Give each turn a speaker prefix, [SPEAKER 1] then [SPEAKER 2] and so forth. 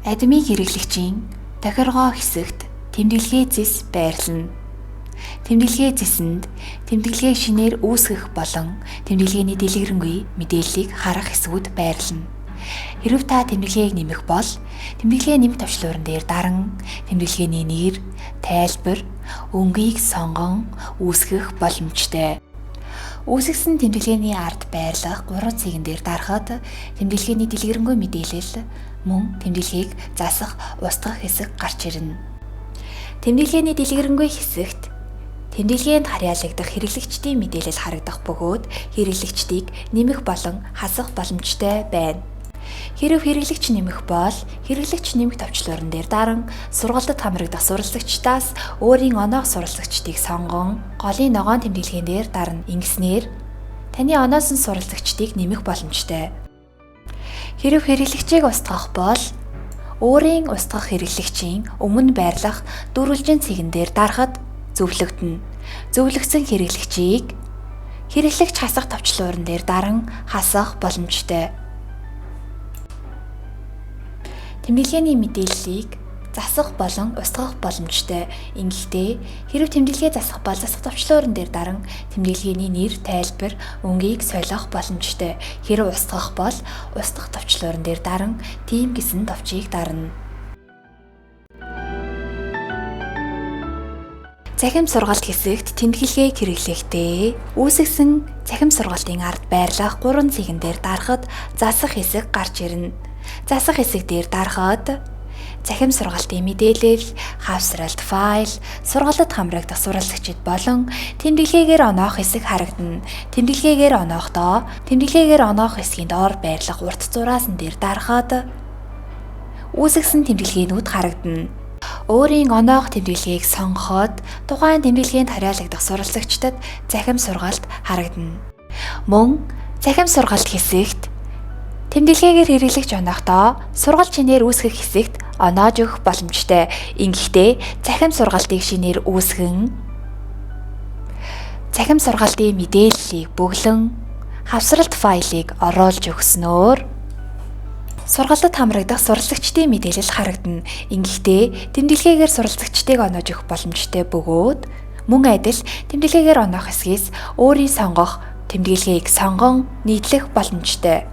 [SPEAKER 1] Адмийн хэрэглэгчийн тохиргоо хэсэгт тэмдэглэгээ зэс байрлана. Тэмдэглэгээ зэсэнд тэмдэглэгээ шинээр үүсгэх болон тэмдэглэгээний дэлгэрэнгүй мэдээллийг харах хэсгүүд байрлана. Хэрв та тэмдэглэгийг нэмэх бол тэмдэглэгээ нэмэх товчлуурн дээр даран тэмдэглэгээний нэр, тайлбар, өнгийг сонгон үүсгэх боломжтой. Үүсгэсэн тэмдэглэгээний ард байрлах 3 цэгэн дээр дарахад тэмдэглэгээний дэлгэрэнгүй мэдээлэл мөн тэмдэглэгийг засах, устгах хэсэг гарч ирнэ. Тэмдэглэгээний дэлгэрэнгүй хэсэгт тэмдэглгээнд харьяалагдах хэрэглэгчдийн мэдээлэл харагдах бөгөөд хэрэглэгчдийг нэмэх болон хасах боломжтой байна. Хэрв хэрэглэгч нэмэх бол хэрэглэгч нэмэх товчлуурн дээр даран сургалтад хамрагдах суралцагчдаас өөрийн оноох суралцагчдыг сонгон голын ногоон тэмдэглэгийн дээр дарна ингэснээр таны оноосон суралцагчдыг нэмэх боломжтой. Хэрв хэрэглэгчийг устгах бол өөрийн устгах хэрэглэгчийн өмнө байрлах дөрвөлжин цэгэн дээр дарахад зөвлөгдөнө. Зөвлөгдсөн хэрэглэгчийг хэрэглэгч хасах товчлуурн дээр даран хасах боломжтой. Тэмдэглэгээний мэдээллийг засах болон устгах боломжтой. Ингэхдээ хэрв тэмдэглэгээ засах бол засах товчлуурн дээр даран тэмдэглэгээний нэр, тайлбар, өнгийг солих боломжтой. Хэрв устгах бол устгах товчлуурн дээр даран тийм гэсэн товчийг дарна. Цахим сургалт хэсэгт тэмдэглэгээ хэрэглэхдээ үүсгэсэн цахим сургалтын ард байрлах 3 цэгэн дээр дарахад засах хэсэг гарч ирнэ. Засах хэсэг дээр дарахад цахим сургалтын мэдээлэл, хавсралт файл, сургалтад хамрагдах суралцагчид болон тэмдэглээгээр оноох хэсэг харагдана. Тэмдэглээгээр оноохдоо тэмдэглээгээр оноох хэсгийн доор байрлах урт зураасан дээр дарахад үүсгэсэн тэмдэглэгээнүүд харагдана. Өөрийн оноох тэмдэглэгийг сонгоход тухайн тэмдэглэгээнд харьяалагдах суралцагчдад цахим сургаалт харагдана. Мөн цахим сургаалт хэсэгт тэмдэглээгээр хэрэглэгч оноохдоо сургалт шинээр үүсгэх хэсэгт оноож өгөх боломжтой. Ингэхдээ цахим сургаалтыг шинээр үүсгэн цахим сургаалтын мэдээллийг бөглөн хавсралт файлыг оруулж өгснөөр сургалтад хамрагдах суралцагчдын мэдээлэл харагдана. Ингэхдээ тэмдэглээгээр суралцагчдыг оноож өгөх боломжтой бөгөөд мөн адил тэмдэглээгээр оноох хэсгээс өөрийн сонгох тэмдэглэгийг сонгон нийтлэх боломжтой.